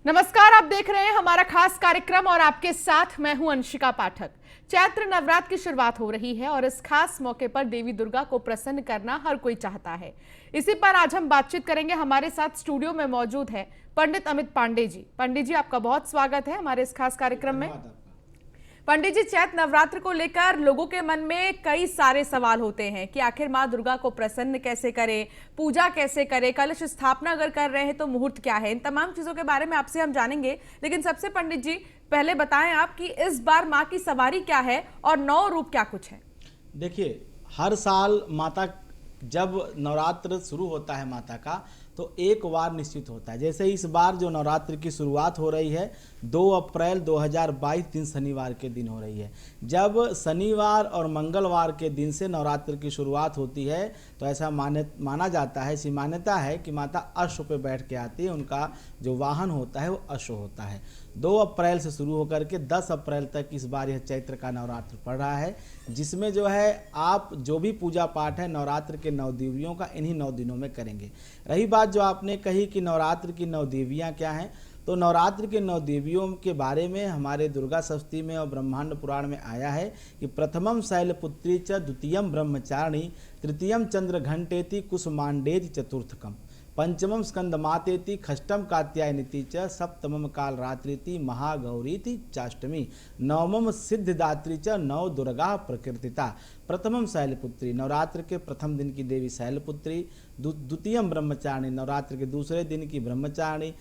नमस्कार, आप देख रहे हैं हमारा खास कार्यक्रम और आपके साथ मैं हूं अंशिका पाठक। चैत्र नवरात्र की शुरुआत हो रही है और इस खास मौके पर देवी दुर्गा को प्रसन्न करना हर कोई चाहता है। इसी पर आज हम बातचीत करेंगे। हमारे साथ स्टूडियो में मौजूद है पंडित अमित पांडे जी। पंडित जी, आपका बहुत स्वागत है हमारे इस खास कार्यक्रम में। पंडित जी, चैत्र नवरात्र को लेकर लोगों के मन में कई सारे सवाल होते हैं कि आखिर माँ दुर्गा को प्रसन्न कैसे करें, पूजा कैसे करें, कलश स्थापना अगर कर रहे हैं तो मुहूर्त क्या है। इन तमाम चीजों के बारे में आपसे हम जानेंगे। लेकिन सबसे पंडित जी पहले बताएं आप कि इस बार माँ की सवारी क्या है और 9 रूप क्या कुछ है। देखिए, हर साल माता जब नवरात्र शुरू होता है माता का तो एक वार निश्चित होता है। जैसे इस बार जो नवरात्र की शुरुआत हो रही है 2 अप्रैल 2022 दिन शनिवार के दिन हो रही है। जब शनिवार और मंगलवार के दिन से नवरात्र की शुरुआत होती है तो ऐसा माना जाता है, ऐसी मान्यता है कि माता अश्व पे बैठ के आती है। उनका जो वाहन होता है वो अश्व होता है। 2 अप्रैल से शुरू होकर के 10 अप्रैल तक इस बार यह चैत्र का नवरात्र पड़ रहा है, जिसमें जो है आप जो भी पूजा पाठ है नवरात्र के 9 देवियों का इन्हीं 9 दिनों में करेंगे। रही बात जो आपने कही कि नवरात्र की 9 देवियाँ क्या हैं, तो नवरात्र के 9 देवियों के बारे में हमारे दुर्गा सप्तमी में और ब्रह्मांड पुराण में आया है कि प्रथमम शैलपुत्री च, द्वितीयम ब्रह्मचारिणी, तृतीयम चंद्र घंटेति, कुसुमांडेति चतुर्थकम, पंचमम स्कंदमातेति, षष्ठम कात्यायनीति च, सप्तमम कालरात्रिति, महागौरीति चाष्टमी, नवमम सिद्धिदात्री च, नव दुर्गा प्रकृतिता। प्रथमम शैलपुत्री, नवरात्र के प्रथम दिन की देवी शैलपुत्री। द्वितीयम ब्रह्मचारिणी, नवरात्र के दूसरे दिन की ब्रह्मचारिणी।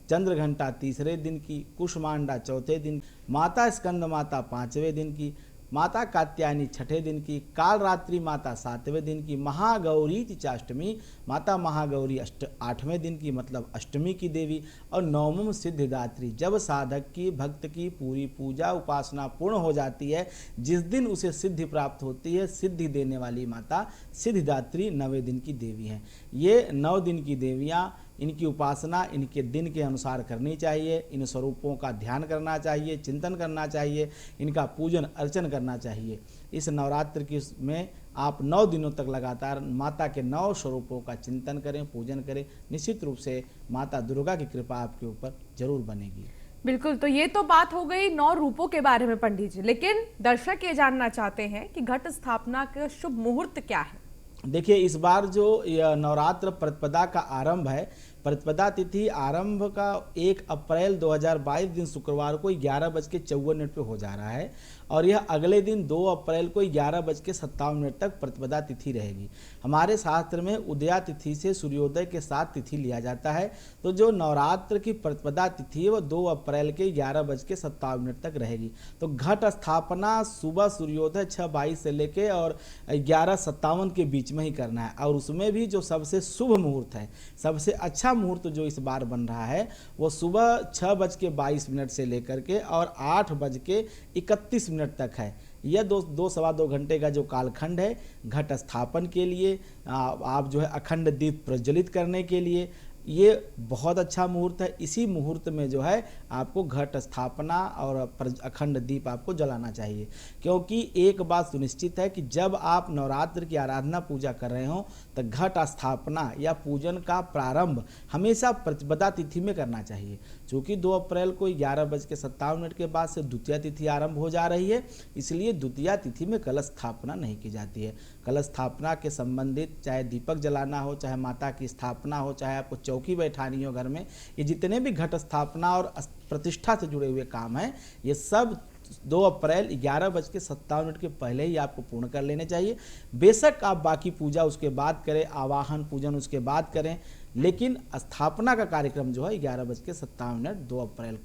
चंद्रघंटा तीसरे दिन की, कुष्मांडा चौथे दिन, माता स्कंद माता 5वें दिन की, माता कात्यायनी 6ठे दिन की, कालरात्रि माता 7वें दिन की, महागौरी चाष्टमी, माता महागौरी 8वें दिन की, मतलब अष्टमी की देवी। और नवमम सिद्धिदात्री, जब साधक की भक्त की पूरी पूजा उपासना पूर्ण हो जाती है, जिस दिन उसे सिद्धि प्राप्त होती है, सिद्धि देने वाली माता सिद्धिदात्री 9वें दिन की देवी हैं। ये 9 दिन की देवियाँ, इनकी उपासना इनके दिन के अनुसार करनी चाहिए। इन स्वरूपों का ध्यान करना चाहिए, चिंतन करना चाहिए, इनका पूजन अर्चन करना चाहिए। इस नवरात्र की में आप 9 दिनों तक लगातार माता के 9 स्वरूपों का चिंतन करें, पूजन करें। निश्चित रूप से माता दुर्गा की कृपा आपके ऊपर जरूर बनेगी। बिल्कुल, तो ये तो बात हो गई 9 रूपों के बारे में पंडित जी। लेकिन दर्शक ये जानना चाहते हैं कि घट स्थापना का शुभ मुहूर्त क्या है। देखिए, इस बार जो नवरात्र प्रतिपदा का आरंभ है, प्रतिपदा तिथि आरंभ का 1 अप्रैल 2022 दिन शुक्रवार को 11:54 पे हो जा रहा है और यह अगले दिन 2 अप्रैल को 11:57 तक प्रतिपदा तिथि रहेगी। हमारे शास्त्र में उदया तिथि से सूर्योदय के साथ तिथि लिया जाता है। तो जो नवरात्र की प्रतिपदा तिथि है वो 2 अप्रैल के 11:57 तक रहेगी। तो घट स्थापना सुबह सूर्योदय 6:22 से लेके और 11:57 के बीच में ही करना है। और उसमें भी जो सबसे शुभ मुहूर्त है, सबसे अच्छा मुहूर्त जो इस बार बन रहा है वो सुबह 6:22 से लेकर के और 8:31 तक है। यह दो सवा 2 घंटे का जो कालखंड है घट स्थापन के लिए, आप जो है अखंड दीप प्रज्वलित करने के लिए, ये बहुत अच्छा मुहूर्त है। इसी मुहूर्त में जो है आपको घट स्थापना और अखंड दीप आपको जलाना चाहिए। क्योंकि एक बात सुनिश्चित है कि जब आप नवरात्र की आराधना पूजा कर रहे हो तो घट स्थापना या पूजन का प्रारंभ हमेशा प्रतिपदा तिथि में करना चाहिए। चूँकि 2 अप्रैल को 11:57 के बाद से द्वितीया तिथि आरंभ हो जा रही है, इसलिए द्वितीया तिथि में कलश स्थापना नहीं की जाती है। कलश स्थापना के संबंधित चाहे दीपक जलाना हो, चाहे माता की स्थापना हो, चाहे आपको चौकी बैठानी हो घर में, ये जितने भी घट स्थापना और प्रतिष्ठा से जुड़े हुए काम हैं, ये सब 2 अप्रैल 11:57 के पहले ही आपको पूर्ण कर लेने चाहिए। बेशक आप बाकी पूजा उसके बाद करें, आवाहन पूजन उसके बाद करें, लेकिन स्थापना का कार्यक्रम जो है 11:57 2 अप्रैल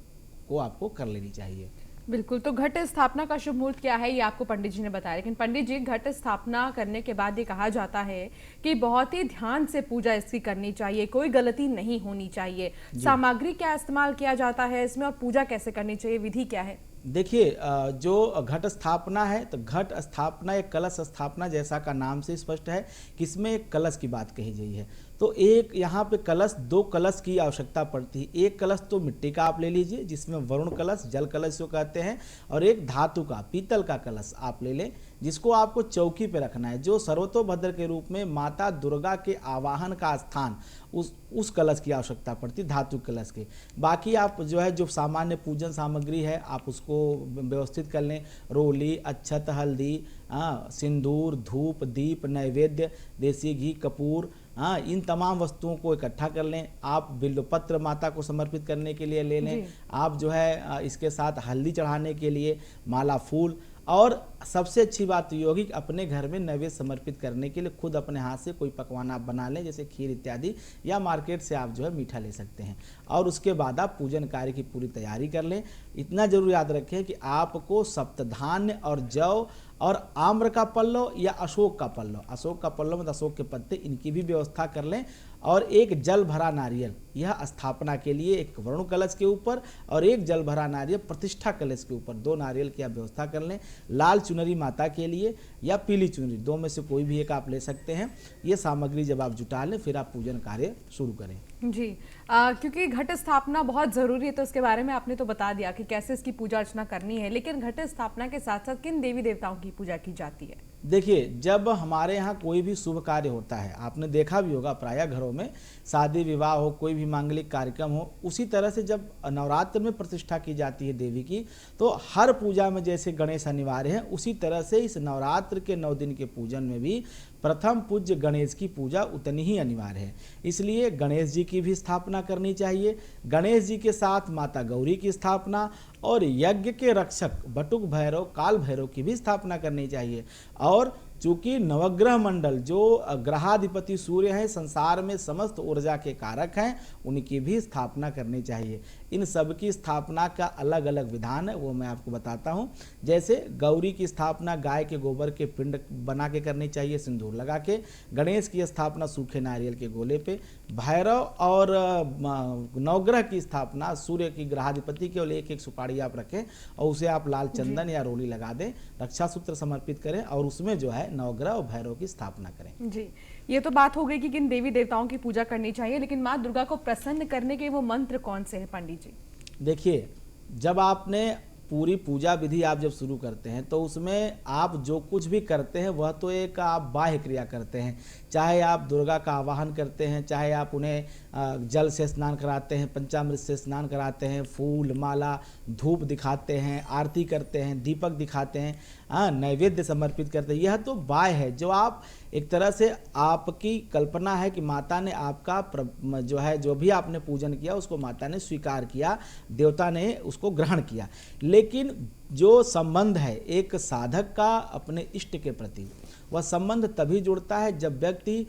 को आपको कर लेनी चाहिए। बिल्कुल, तो घट स्थापना का शुभ मुहूर्त क्या है ये आपको पंडित जी ने बताया। लेकिन पंडित जी, घट स्थापना करने के बाद ये कहा जाता है कि बहुत ही ध्यान से पूजा इसकी करनी चाहिए, कोई गलती नहीं होनी चाहिए। सामग्री क्या इस्तेमाल किया जाता है इसमें और पूजा कैसे करनी चाहिए, विधि क्या है। देखिए, जो घट स्थापना है तो घट स्थापना एक कलश स्थापना जैसा का नाम से स्पष्ट है कि इसमें एक कलश की बात कही गई है। तो एक यहाँ पे कलश, 2 कलश की आवश्यकता पड़ती है। एक कलश तो मिट्टी का आप ले लीजिए जिसमें वरुण कलश, जल कलश जो कहते हैं, और एक धातु का पीतल का कलश आप ले लें जिसको आपको चौकी पे रखना है, जो सर्वतोभद्र के रूप में माता दुर्गा के आवाहन का स्थान, उस कलश की आवश्यकता पड़ती है, धातु कलश के। बाकी आप जो है जो सामान्य पूजन सामग्री है आप उसको व्यवस्थित कर लें, रोली, अक्षत, हल्दी, सिंदूर, धूप, दीप, नैवेद्य, देसी घी, कपूर, इन तमाम वस्तुओं को इकट्ठा कर लें। आप बिल्वपत्र माता को समर्पित करने के लिए ले लें। आप जो है इसके साथ हल्दी चढ़ाने के लिए माला, फूल, और सबसे अच्छी बात ये होगी कि अपने घर में नैवेद्य समर्पित करने के लिए खुद अपने हाथ से कोई पकवान आप बना लें, जैसे खीर इत्यादि, या मार्केट से आप जो है मीठा ले सकते हैं। और उसके बाद आप पूजन कार्य की पूरी तैयारी कर लें। इतना जरूर याद रखें कि आपको सप्तधान्य और जौ और आम्र का पल्लव या अशोक का पल्लव, अशोक का पल्लव मतलब अशोक के पत्ते, इनकी भी व्यवस्था कर लें। और एक जल भरा नारियल, यह स्थापना के लिए एक वरुण कलश के ऊपर और एक जल भरा नारियल प्रतिष्ठा कलश के ऊपर, 2 नारियल की आप व्यवस्था कर लें। लाल चुनरी माता के लिए या पीली चुनरी, 2 में से कोई भी एक आप ले सकते हैं। ये सामग्री जब आप जुटा लें फिर आप पूजन कार्य शुरू करें। जी, क्योंकि घट स्थापना बहुत ज़रूरी है, तो उसके बारे में आपने तो बता दिया कि कैसे इसकी पूजा अर्चना करनी है, लेकिन घट स्थापना के साथ साथ किन देवी देवताओं की पूजा की जाती है? देखिए, जब हमारे यहाँ कोई भी शुभ कार्य होता है, आपने देखा भी होगा प्रायः घरों में शादी विवाह हो, कोई भी मांगलिक कार्यक्रम हो, उसी तरह से जब नवरात्र में प्रतिष्ठा की जाती है देवी की, तो हर पूजा में जैसे गणेश अनिवार्य है, उसी तरह से इस नवरात्र के 9 दिन के पूजन में भी प्रथम पूज्य गणेश की पूजा उतनी ही अनिवार्य है। इसलिए गणेश जी की भी स्थापना करनी चाहिए। गणेश जी के साथ माता गौरी की स्थापना और यज्ञ के रक्षक बटुक भैरव, काल भैरव की भी स्थापना करनी चाहिए। और चूंकि नवग्रह मंडल जो ग्रहाधिपति सूर्य हैं, संसार में समस्त ऊर्जा के कारक हैं, उनकी भी स्थापना करनी चाहिए। इन सब की स्थापना का अलग अलग विधान है, वो मैं आपको बताता हूँ। जैसे गौरी की स्थापना गाय के गोबर के पिंड बना के करनी चाहिए सिंदूर लगा के। गणेश की स्थापना सूखे नारियल के गोले पे। भैरव और नवग्रह की स्थापना सूर्य की ग्रहाधिपति के, और एक एक सुपारी आप रखें और उसे आप लाल चंदन या रोली लगा दें, रक्षा सूत्र समर्पित करें और उसमें जो है नवग्रह और भैरव की स्थापना करें। जी, ये तो बात हो गई कि किन देवी देवताओं की पूजा करनी चाहिए, लेकिन माँ दुर्गा को प्रसन्न करने के वो मंत्र कौन से हैं पंडित जी? देखिए, जब आपने पूरी पूजा विधि आप जब शुरू करते हैं तो उसमें आप जो कुछ भी करते हैं वह तो एक आप बाह्य क्रिया करते हैं। चाहे आप दुर्गा का आवाहन करते हैं, चाहे आप उन्हें जल से स्नान कराते हैं, पंचामृत से स्नान कराते हैं, फूल माला धूप दिखाते हैं, आरती करते हैं, दीपक दिखाते हैं, नैवेद्य समर्पित करते हैं, यह तो बाह्य है। जो आप एक तरह से आपकी कल्पना है कि माता ने आपका जो है जो भी आपने पूजन किया उसको माता ने स्वीकार किया, देवता ने उसको ग्रहण किया। लेकिन जो संबंध है एक साधक का अपने इष्ट के प्रति, वह संबंध तभी जुड़ता है जब व्यक्ति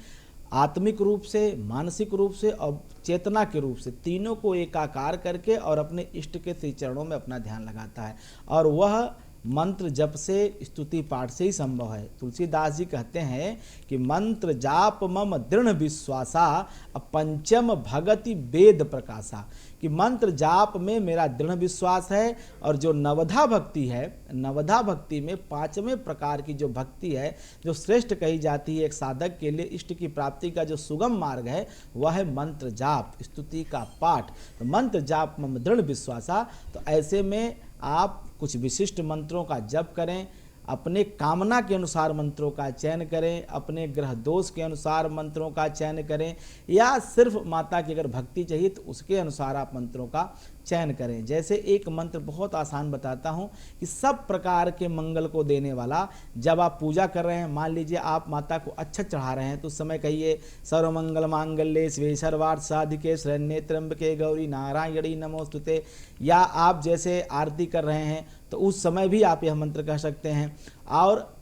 आत्मिक रूप से, मानसिक रूप से और चेतना के रूप से तीनों को एकाकार करके और अपने इष्ट के श्री चरणों में अपना ध्यान लगाता है। और वह मंत्र जप से, स्तुति पाठ से ही संभव है। तुलसीदास जी कहते हैं कि मंत्र जाप मम दृढ़ विश्वासा, पंचम भगति वेद प्रकाशा, कि मंत्र जाप में मेरा दृढ़ विश्वास है। और जो नवधा भक्ति है, नवधा भक्ति में 5वें प्रकार की जो भक्ति है, जो श्रेष्ठ कही जाती है एक साधक के लिए, इष्ट की प्राप्ति का जो सुगम मार्ग है, वह है मंत्र जाप, स्तुति का पाठ। तो मंत्र जाप मम दृढ़ विश्वासा, तो ऐसे में आप कुछ विशिष्ट मंत्रों का जप करें, अपने कामना के अनुसार मंत्रों का चयन करें, अपने ग्रह दोष के अनुसार मंत्रों का चयन करें, या सिर्फ माता की अगर भक्ति चाहिए तो उसके अनुसार आप मंत्रों का चयन करें। जैसे एक मंत्र बहुत आसान बताता हूं कि सब प्रकार के मंगल को देने वाला, जब आप पूजा कर रहे हैं, मान लीजिए आप माता को अक्षत चढ़ा रहे हैं, तो उस समय कहिए सर्वमंगल मांगल्ये शिवे सर्वार्थ साधिके शरण्ये त्र्यंबके गौरी नारायणी नमोस्तुते। या आप जैसे आरती कर रहे हैं तो उस समय भी आप यह मंत्र कह सकते हैं। और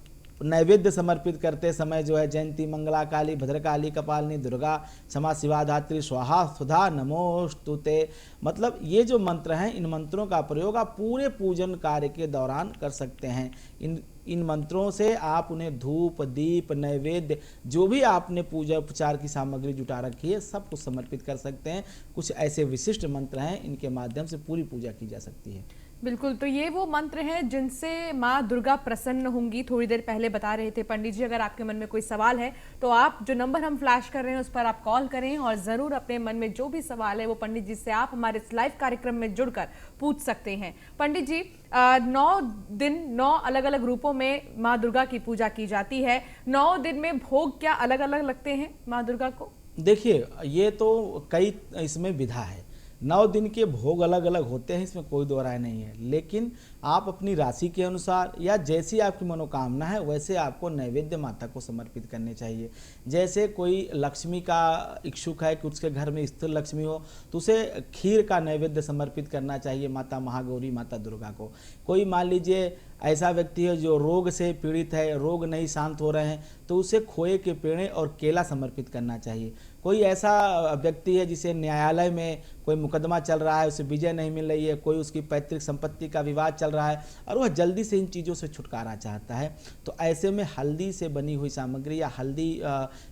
नैवेद्य समर्पित करते समय जो है जयंती मंगला काली भद्रकाली कपालिनी दुर्गा क्षमा शिवा धात्री स्वाहा सुधा नमोस्तुते, मतलब ये जो मंत्र हैं, इन मंत्रों का प्रयोग आप पूरे पूजन कार्य के दौरान कर सकते हैं। इन मंत्रों से आप उन्हें धूप दीप नैवेद्य जो भी आपने पूजा उपचार की सामग्री जुटा रखी है सब कुछ समर्पित कर सकते हैं। कुछ ऐसे विशिष्ट मंत्र हैं, इनके माध्यम से पूरी पूजा की जा सकती है। बिल्कुल, तो ये वो मंत्र हैं जिनसे माँ दुर्गा प्रसन्न होंगी। थोड़ी देर पहले बता रहे थे पंडित जी। अगर आपके मन में कोई सवाल है तो आप जो नंबर हम फ्लैश कर रहे हैं उस पर आप कॉल करें और ज़रूर अपने मन में जो भी सवाल है वो पंडित जी से आप हमारे इस लाइव कार्यक्रम में जुड़कर पूछ सकते हैं। पंडित जी, 9 दिन 9 अलग अलग रूपों में माँ दुर्गा की पूजा की जाती है। 9 दिन में भोग क्या अलग अलग लगते हैं माँ दुर्गा को? देखिए, ये तो कई इसमें विधा है। 9 दिन के भोग अलग अलग होते हैं, इसमें कोई दो राय नहीं है। लेकिन आप अपनी राशि के अनुसार या जैसी आपकी मनोकामना है वैसे आपको नैवेद्य माता को समर्पित करने चाहिए। जैसे कोई लक्ष्मी का इच्छुक है कि उसके घर में स्थिर लक्ष्मी हो तो उसे खीर का नैवेद्य समर्पित करना चाहिए माता महागौरी, माता दुर्गा को। कोई मान लीजिए ऐसा व्यक्ति है जो रोग से पीड़ित है, रोग नहीं शांत हो रहे हैं, तो उसे खोए के पेड़े और केला समर्पित करना चाहिए। कोई ऐसा व्यक्ति है जिसे न्यायालय में कोई मुकदमा चल रहा है, उसे विजय नहीं मिल रही है, कोई उसकी पैतृक संपत्ति का विवाद चल रहा है और वह जल्दी से इन चीज़ों से छुटकारा चाहता है, तो ऐसे में हल्दी से बनी हुई सामग्री या हल्दी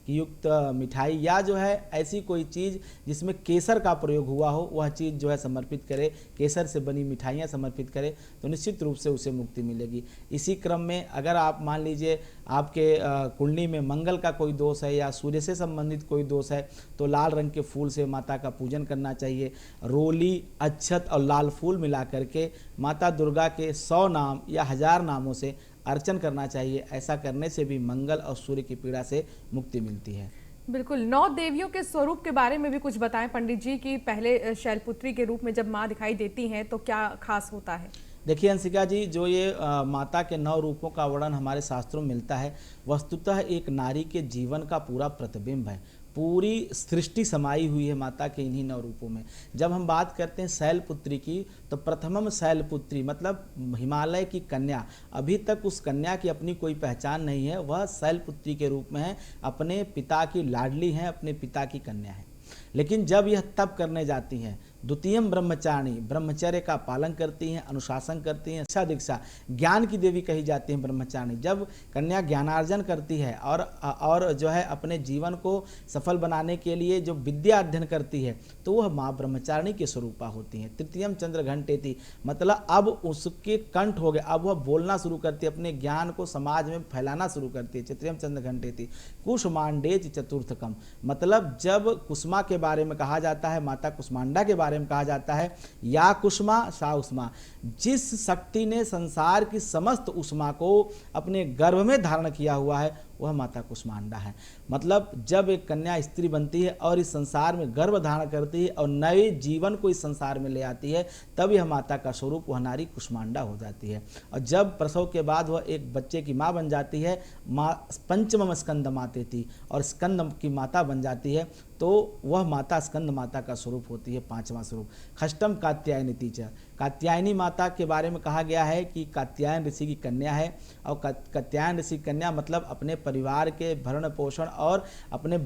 युक्त मिठाई या जो है ऐसी कोई चीज़ जिसमें केसर का प्रयोग हुआ हो वह चीज़ जो है समर्पित करे, केसर से बनी मिठाइयाँ समर्पित करे तो निश्चित रूप से उसे मुक्ति मिलेगी। इसी क्रम में अगर आप मान लीजिए आपके कुंडली में मंगल का कोई दोष है या सूर्य से संबंधित कोई दोष है तो लाल रंग के फूल से माता का पूजन करना चाहिए। रोली, अक्षत और लाल फूल मिला करके माता दुर्गा के 100 नाम या 1000 नामों से अर्चन करना चाहिए। ऐसा करने से भी मंगल और सूर्य की पीड़ा से मुक्ति मिलती है। बिल्कुल, 9 देवियों के स्वरूप के बारे में भी कुछ बताएं पंडित जी कि पहले शैलपुत्री के रूप में जब माँ दिखाई देती हैं तो क्या खास होता है? देखिए अंशिका जी, जो ये माता के 9 रूपों का वर्णन हमारे शास्त्रों में मिलता है वस्तुतः एक नारी के जीवन का पूरा प्रतिबिंब है। पूरी सृष्टि समाई हुई है माता के इन्हीं 9 रूपों में। जब हम बात करते हैं शैलपुत्री की तो प्रथमम शैलपुत्री मतलब हिमालय की कन्या। अभी तक उस कन्या की अपनी कोई पहचान नहीं है, वह शैलपुत्री के रूप में है, अपने पिता की लाडली हैं, अपने पिता की कन्या है। लेकिन जब यह तप करने जाती हैं, द्वितीयम ब्रह्मचारिणी, ब्रह्मचर्य का पालन करती हैं, अनुशासन करती हैं, शिक्षा दीक्षा, ज्ञान की देवी कही जाती हैं ब्रह्मचारिणी। जब कन्या ज्ञानार्जन करती है और जो है अपने जीवन को सफल बनाने के लिए जो विद्या अध्ययन करती है तो वह माँ ब्रह्मचारिणी के स्वरूपा होती हैं। तृतीयम चंद्र घंटेति मतलब अब उसके कंठ हो गए, अब वह बोलना शुरू करती है, अपने ज्ञान को समाज में फैलाना शुरू करती है। तृतीयम चंद्र घंटेति कुष्मांडेच चतुर्थकम मतलब जब कुसुमा के बारे में कहा जाता है, माता कुष्मांडा के बारे में कहा जाता है, या कुष्मा सा उष्मा, जिस शक्ति ने संसार की समस्त उष्मा को अपने गर्भ में धारण किया हुआ है वह माता कुष्मांडा है। मतलब जब एक कन्या स्त्री बनती है और इस संसार में गर्भ धारण करती है और नए जीवन को इस संसार में ले आती है तब यह माता का स्वरूप वह नारी कुष्मांडा हो जाती है। और जब प्रसव के बाद वह एक बच्चे की माँ बन जाती है, माँ पंचमम स्कंद माते थी और स्कंद की माता बन जाती है तो वह माता स्कंद माता का स्वरूप होती है, 5वां स्वरूप। खष्टम कात्यायनी तीचा, कात्यायनी माता के बारे में कहा गया है कि कात्यायन ऋषि की कन्या है और कात्यायन ऋषि कन्या मतलब अपने परिवार के भरण पोषण और अपने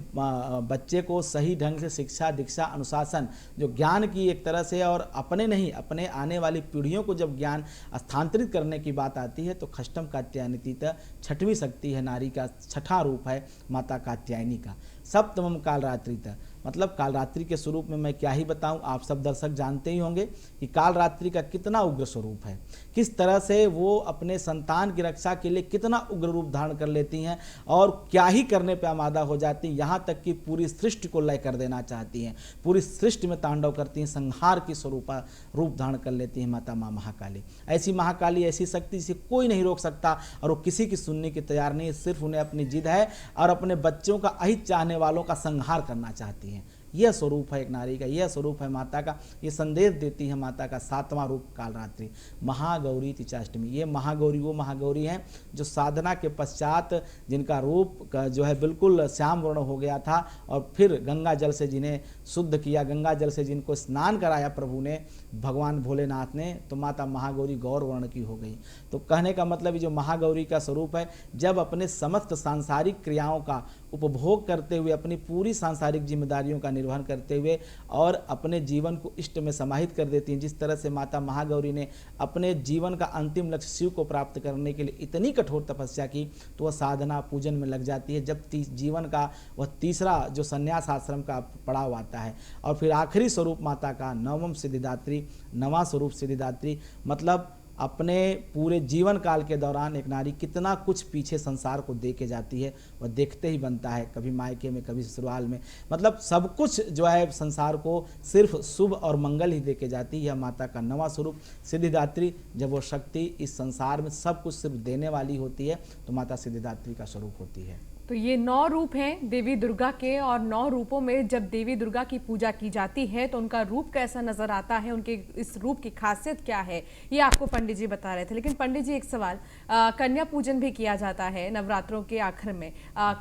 बच्चे को सही ढंग से शिक्षा दीक्षा अनुशासन जो ज्ञान की एक तरह से और अपने नहीं अपने आने वाली पीढ़ियों को जब ज्ञान स्थानांतरित करने की बात आती है तो खष्टम कात्यायनी तीता 6वीं शक्ति है, नारी का 6ठा रूप है माता कात्यायनी का। सप्तमम कालरात्रि मतलब कालरात्रि के स्वरूप में मैं क्या ही बताऊं, आप सब दर्शक जानते ही होंगे कि कालरात्रि का कितना उग्र स्वरूप है, किस तरह से वो अपने संतान की रक्षा के लिए कितना उग्र रूप धारण कर लेती हैं और क्या ही करने पे आमादा हो जाती हैं, यहाँ तक कि पूरी सृष्टि को लय कर देना चाहती हैं, पूरी सृष्टि में तांडव करती हैं, संहार की स्वरूपा रूप धारण कर लेती हैं माता माँ महाकाली। ऐसी महाकाली, ऐसी शक्ति जिसे कोई नहीं रोक सकता और वो किसी की सुनने की तैयार नहीं, सिर्फ उन्हें अपनी जिद है और अपने बच्चों का अहित चाहने वालों का संहार करना चाहती हैं। यह स्वरूप है एक नारी का, यह स्वरूप है माता का, ये संदेश देती है माता का 7वां रूप कालरात्रि। महागौरी तिचाष्टमी, ये महागौरी वो महागौरी हैं जो साधना के पश्चात जिनका रूप जो है बिल्कुल श्याम वर्ण हो गया था और फिर गंगा जल से जिन्हें शुद्ध किया, गंगा जल से जिनको स्नान कराया प्रभु ने, भगवान भोलेनाथ ने, तो माता महागौरी गौर वर्ण की हो गई। तो कहने का मतलब ये जो महागौरी का स्वरूप है जब अपने समस्त सांसारिक क्रियाओं का उपभोग करते हुए, अपनी पूरी सांसारिक जिम्मेदारियों का निर्वहन करते हुए और अपने जीवन को इष्ट में समाहित कर देती हैं। जिस तरह से माता महागौरी ने अपने जीवन का अंतिम लक्ष्य शिव को प्राप्त करने के लिए इतनी कठोर तपस्या की, तो वह साधना पूजन में लग जाती है। जब जीवन का वह तीसरा जो संन्यास आश्रम का पड़ाव आता है और फिर आखिरी स्वरूप माता का नवम सिद्धिदात्री, नवा स्वरूप सिद्धिदात्री, मतलब अपने पूरे जीवन काल के दौरान एक नारी कितना कुछ पीछे संसार को दे के जाती है, वह देखते ही बनता है। कभी मायके में, कभी ससुराल में, मतलब सब कुछ जो है संसार को सिर्फ शुभ और मंगल ही दे के जाती है। माता का नवा स्वरूप सिद्धिदात्री, जब वो शक्ति इस संसार में सब कुछ सिर्फ देने वाली होती है, तो माता सिद्धिदात्री का स्वरूप होती है। तो ये 9 रूप हैं देवी दुर्गा के, और 9 रूपों में जब देवी दुर्गा की पूजा की जाती है तो उनका रूप कैसा नजर आता है, उनके इस रूप की खासियत क्या है, ये आपको पंडित जी बता रहे थे। लेकिन पंडित जी एक सवाल, कन्या पूजन भी किया जाता है नवरात्रों के आखिर में,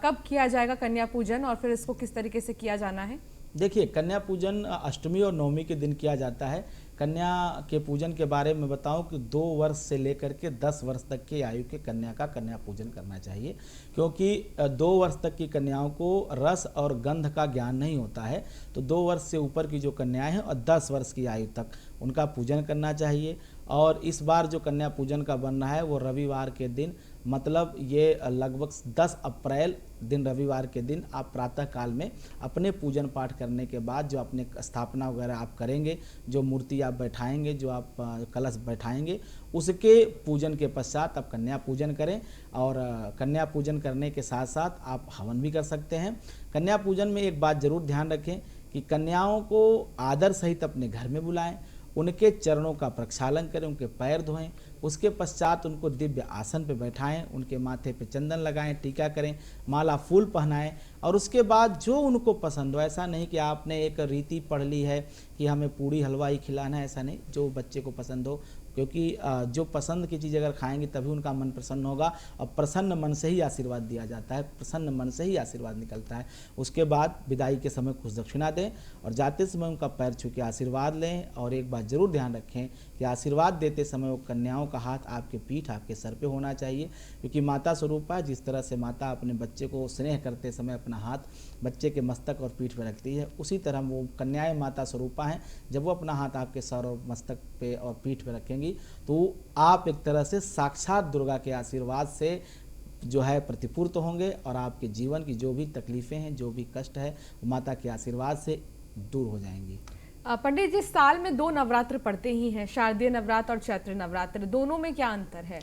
कब किया जाएगा कन्या पूजन और फिर इसको किस तरीके से किया जाना है? देखिए, कन्या पूजन अष्टमी और नवमी के दिन किया जाता है। कन्या के पूजन के बारे में बताऊं कि 2 वर्ष से लेकर के 10 वर्ष तक की आयु के कन्या का कन्या पूजन करना चाहिए, क्योंकि 2 वर्ष तक की कन्याओं को रस और गंध का ज्ञान नहीं होता है। तो 2 वर्ष से ऊपर की जो कन्याएं हैं और 10 वर्ष की आयु तक उनका पूजन करना चाहिए। और इस बार जो कन्या पूजन का बन रहा है वो रविवार के दिन, मतलब ये लगभग 10 अप्रैल दिन रविवार के दिन आप प्रातः काल में अपने पूजन पाठ करने के बाद जो अपने स्थापना वगैरह आप करेंगे, जो मूर्ति आप बैठाएंगे, जो आप कलश बैठाएंगे, उसके पूजन के पश्चात आप कन्या पूजन करें। और कन्या पूजन करने के साथ साथ आप हवन भी कर सकते हैं। कन्या पूजन में एक बात जरूर ध्यान रखें कि कन्याओं को आदर सहित अपने घर में बुलाएं, उनके चरणों का प्रक्षालन करें, उनके पैर धोएं, उसके पश्चात उनको दिव्य आसन पर बैठाएं, उनके माथे पे चंदन लगाएं, टीका करें, माला फूल पहनाएं। और उसके बाद जो उनको पसंद हो, ऐसा नहीं कि आपने एक रीति पढ़ ली है कि हमें पूड़ी हलवा ही खिलाना है, ऐसा नहीं, जो बच्चे को पसंद हो, क्योंकि जो पसंद की चीज़ अगर खाएंगे तभी उनका मन प्रसन्न होगा, और प्रसन्न मन से ही आशीर्वाद दिया जाता है, प्रसन्न मन से ही आशीर्वाद निकलता है। उसके बाद विदाई के समय कुछ दक्षिणा दें और जाते समय उनका पैर छू के आशीर्वाद लें। और एक बात जरूर ध्यान रखें कि आशीर्वाद देते समय वो कन्याओं का हाथ आपके पीठ, आपके सर पे होना चाहिए, क्योंकि माता स्वरूप है। जिस तरह से माता अपने बच्चे को स्नेह करते समय अपना हाथ बच्चे के मस्तक और पीठ पर रखती है, उसी तरह वो कन्याएं माता स्वरूपा हैं। जब वो अपना हाथ आपके सर और मस्तक पे और पीठ पे रखेंगी तो आप एक तरह से साक्षात दुर्गा के आशीर्वाद से जो है प्रतिपूर्त होंगे, और आपके जीवन की जो भी तकलीफें हैं, जो भी कष्ट है, वो माता के आशीर्वाद से दूर हो जाएंगी। पंडित जी, साल में 2 नवरात्र पड़ते ही हैं, शारदीय नवरात्र और चैत्र नवरात्र, दोनों में क्या अंतर है?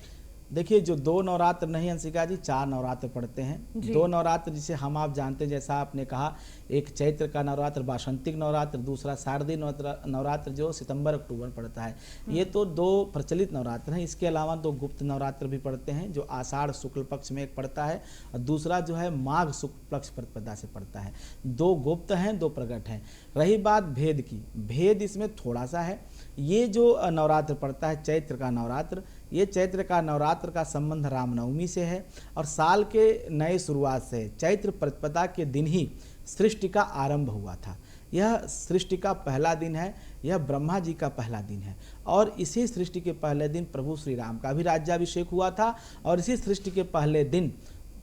देखिए, जो 2 नवरात्र नहीं अंशिका जी, 4 नवरात्र पड़ते हैं। 2 नवरात्र जिसे हम आप जानते हैं, जैसा आपने कहा, एक चैत्र का नवरात्र वासंतिक नवरात्र, दूसरा शारदीय नवरात्र जो सितंबर अक्टूबर पड़ता है। ये तो 2 प्रचलित नवरात्र हैं। इसके अलावा 2 गुप्त नवरात्र भी पड़ते हैं, जो आषाढ़ शुक्ल पक्ष में एक पड़ता है और दूसरा जो है माघ शुक्ल पक्ष प्रतिपदा से पड़ता है। 2 गुप्त हैं, 2 प्रकट हैं। रही बात भेद की, भेद इसमें थोड़ा सा है। ये जो नवरात्र पड़ता है चैत्र का नवरात्र, ये चैत्र का नवरात्र का संबंध रामनवमी से है और साल के नए शुरुआत से। चैत्र प्रतिपदा के दिन ही सृष्टि का आरंभ हुआ था। यह सृष्टि का पहला दिन है, यह ब्रह्मा जी का पहला दिन है, और इसी सृष्टि के पहले दिन प्रभु श्री राम का भी राज्याभिषेक हुआ था, और इसी सृष्टि के पहले दिन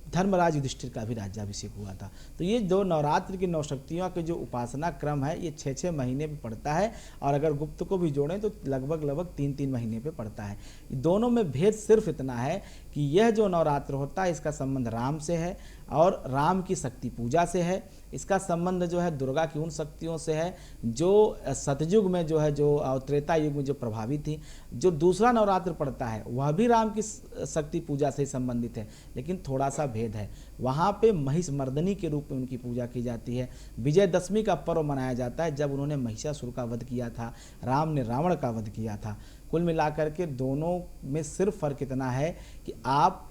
धर्मराज युधिष्ठिर का भी राज्याभिषेक हुआ था। तो ये 2 नवरात्र की 9 शक्तियों के जो उपासना क्रम है, ये 6-6 महीने पे पड़ता है, और अगर गुप्त को भी जोड़ें तो लगभग 3-3 महीने पे पड़ता है। दोनों में भेद सिर्फ इतना है कि यह जो नवरात्र होता है इसका संबंध राम से है और राम की शक्ति पूजा से है। इसका संबंध जो है दुर्गा की उन शक्तियों से है जो सतयुग में जो है, जो त्रेता युग में जो प्रभावित थी। जो दूसरा नवरात्र पड़ता है वह भी राम की शक्ति पूजा से संबंधित है, लेकिन थोड़ा सा भेद है। वहाँ पे महिष मर्दनी के रूप में उनकी पूजा की जाती है। विजयदशमी का पर्व मनाया जाता है, जब उन्होंने महिषासुर का वध किया था, राम ने रावण का वध किया था। कुल मिलाकर के दोनों में सिर्फ फर्क इतना है कि आप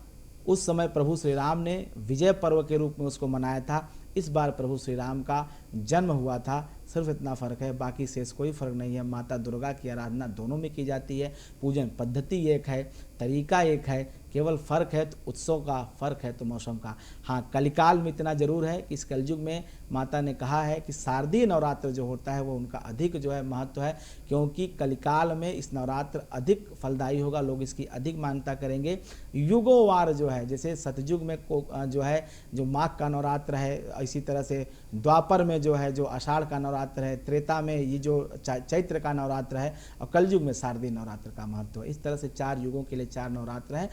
उस समय प्रभु श्री राम ने विजय पर्व के रूप में उसको मनाया था, इस बार प्रभु श्री राम का जन्म हुआ था। सिर्फ इतना फ़र्क है, बाकी शेष कोई फ़र्क नहीं है। माता दुर्गा की आराधना दोनों में की जाती है, पूजन पद्धति एक है, तरीका एक है, केवल फ़र्क है तो उत्सव का, फ़र्क है तो मौसम का। हाँ, कलिकाल में इतना ज़रूर है कि इस कलयुग में माता ने कहा है कि शारदीय नवरात्र जो होता है वो उनका अधिक जो है महत्व है, क्योंकि कलिकाल में इस नवरात्र अधिक फलदायी होगा, लोग इसकी अधिक मान्यता करेंगे। युगोवार जो है, जैसे सतयुग में जो है जो माघ का नवरात्र है, इसी तरह से द्वापर में जो है जो आषाढ़ का नवरात्र है, त्रेता में ये जो चैत्र का नवरात्र है, और कलयुग में शारदीय नवरात्र का महत्व है। इस तरह से 4 युगों के लिए 4 नवरात्र हैं,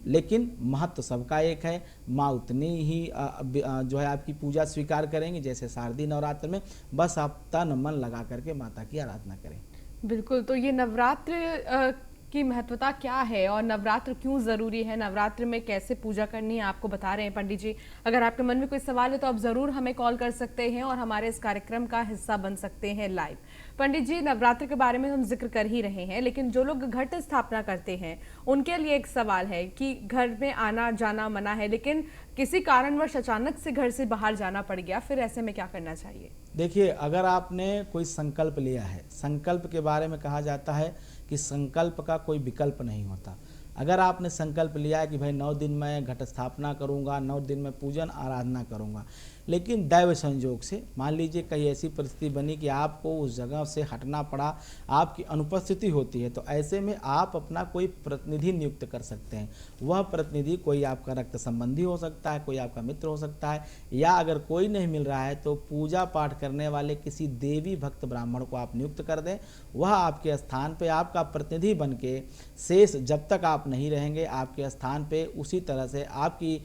लेकिन महत्व सबका एक है। माँ उतनी ही जो है आपकी पूजा स्वीकार करेंगे जैसे शारदीय नवरात्र में, बस आप तन मन लगा करके माता की आराधना करें। बिल्कुल, तो ये नवरात्र की महत्वता क्या है और नवरात्र क्यों ज़रूरी है, नवरात्र में कैसे पूजा करनी है, आपको बता रहे हैं पंडित जी। अगर आपके मन में कोई सवाल है तो आप ज़रूर हमें कॉल कर सकते हैं और हमारे इस कार्यक्रम का हिस्सा बन सकते हैं लाइव। पंडित जी, नवरात्र के बारे में हम जिक्र कर ही रहे हैं, लेकिन जो लोग घट स्थापना करते हैं उनके लिए एक सवाल है कि घर में आना जाना मना है, लेकिन किसी कारणवश अचानक से घर से बाहर जाना पड़ गया, फिर ऐसे में क्या करना चाहिए? देखिए, अगर आपने कोई संकल्प लिया है, संकल्प के बारे में कहा जाता है कि संकल्प का कोई विकल्प नहीं होता। अगर आपने संकल्प लिया है कि भाई 9 दिन मैं घट स्थापना करूंगा, 9 दिन मैं पूजन आराधना करूंगा, लेकिन दैव संयोग से मान लीजिए कहीं ऐसी परिस्थिति बनी कि आपको उस जगह से हटना पड़ा, आपकी अनुपस्थिति होती है, तो ऐसे में आप अपना कोई प्रतिनिधि नियुक्त कर सकते हैं। वह प्रतिनिधि कोई आपका रक्त संबंधी हो सकता है, कोई आपका मित्र हो सकता है, या अगर कोई नहीं मिल रहा है तो पूजा पाठ करने वाले किसी देवी भक्त ब्राह्मण को आप नियुक्त कर दें। वह आपके स्थान पर आपका प्रतिनिधि बन के शेष जब तक आप नहीं रहेंगे आपके स्थान पे उसी तरह से आपकी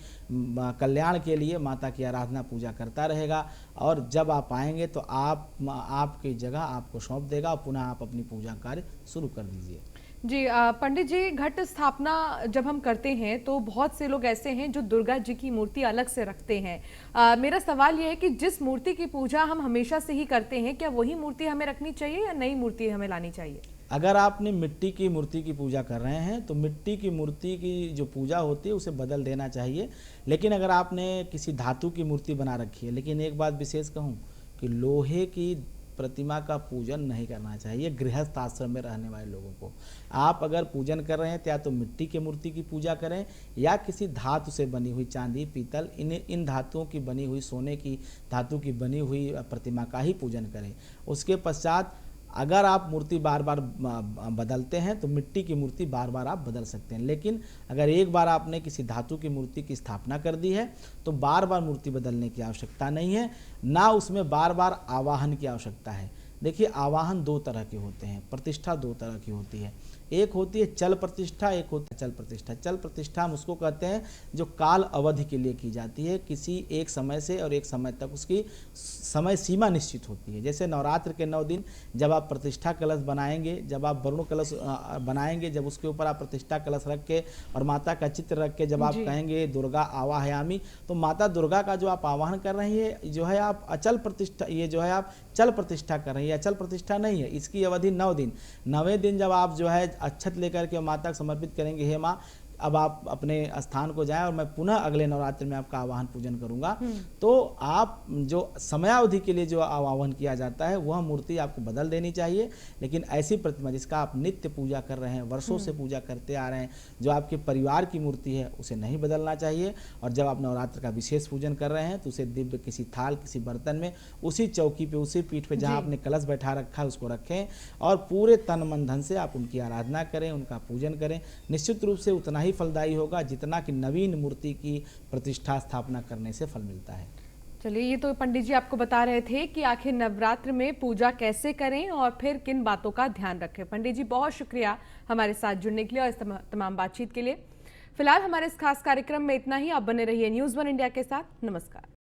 कल्याण के लिए माता की आराधना पूजा करता रहेगा, और जब आप आएंगे तो आपकी जगह आपको सौंप देगा और पुनः आप अपनी पूजा कार्य शुरू कर दीजिए। जी पंडित जी, घट स्थापना जब हम करते हैं तो बहुत से लोग ऐसे हैं जो दुर्गा जी की मूर्ति अलग से रखते हैं। मेरा सवाल ये है कि जिस मूर्ति की पूजा हम हमेशा से ही करते हैं, क्या वही मूर्ति हमें रखनी चाहिए या नई मूर्ति हमें लानी चाहिए? अगर आपने मिट्टी की मूर्ति की पूजा कर रहे हैं तो मिट्टी की मूर्ति की जो पूजा होती है उसे बदल देना चाहिए। लेकिन अगर आपने किसी धातु की मूर्ति बना रखी है, लेकिन एक बात विशेष कहूँ कि लोहे की प्रतिमा का पूजन नहीं करना चाहिए गृहस्थ आश्रम में रहने वाले लोगों को। आप अगर पूजन कर रहे हैं तो या तो मिट्टी की मूर्ति की पूजा करें या किसी धातु से बनी हुई, चांदी, पीतल, इन धातुओं की बनी हुई, सोने की धातु की बनी हुई प्रतिमा का ही पूजन करें। उसके पश्चात अगर आप मूर्ति बार बार बदलते हैं तो मिट्टी की मूर्ति बार बार आप बदल सकते हैं, लेकिन अगर एक बार आपने किसी धातु की मूर्ति की स्थापना कर दी है तो बार बार मूर्ति बदलने की आवश्यकता नहीं है, ना उसमें बार बार आवाहन की आवश्यकता है। देखिए, आवाहन 2 तरह के होते हैं, प्रतिष्ठा 2 तरह की होती है। एक होती है चल प्रतिष्ठा, एक होती है चल प्रतिष्ठा। चल प्रतिष्ठा हम उसको कहते हैं जो काल अवधि के लिए की जाती है, किसी एक समय से और एक समय तक उसकी समय सीमा निश्चित होती है। जैसे नवरात्र के 9 दिन जब आप प्रतिष्ठा कलश बनाएंगे, जब आप वरुण कलश बनाएंगे, जब उसके ऊपर आप प्रतिष्ठा कलश रख के और माता का चित्र रख के जब आप कहेंगे दुर्गा आवाहयामी, तो माता दुर्गा का जो आप आवाहन कर रही है जो है आप अचल प्रतिष्ठा, ये जो है आप चल प्रतिष्ठा कर रही है, अचल प्रतिष्ठा नहीं है। इसकी अवधि 9 दिन। 9वें दिन जब आप जो है अक्षत लेकर के माता को समर्पित करेंगे, हे माँ अब आप अपने स्थान को जाएं और मैं पुनः अगले नवरात्र में आपका आवाहन पूजन करूंगा, तो आप जो समयावधि के लिए जो आवाहन किया जाता है वह मूर्ति आपको बदल देनी चाहिए। लेकिन ऐसी प्रतिमा जिसका आप नित्य पूजा कर रहे हैं, वर्षों से पूजा करते आ रहे हैं, जो आपके परिवार की मूर्ति है, उसे नहीं बदलना चाहिए। और जब आप नवरात्र का विशेष पूजन कर रहे हैं तो उसे दिव्य किसी थाल, किसी बर्तन में, उसी चौकी पे, उसी पीठ पे जहाँ आपने कलश बैठा रखा है उसको रखें और पूरे तन मन धन से आप उनकी आराधना करें, उनका पूजन करें। निश्चित रूप से उतना ही फलदायी होगा जितना कि नवीन मूर्ति की प्रतिष्ठा स्थापना करने से फल मिलता है। चलिए, ये तो पंडित जी आपको बता रहे थे कि आखिर नवरात्र में पूजा कैसे करें और फिर किन बातों का ध्यान रखें। पंडित जी, बहुत शुक्रिया हमारे साथ जुड़ने के लिए और इस तमाम बातचीत के लिए। फिलहाल हमारे इस खास कार्यक्रम में इतना ही। आप बने रहिए न्यूज़ 1 इंडिया के साथ। नमस्कार।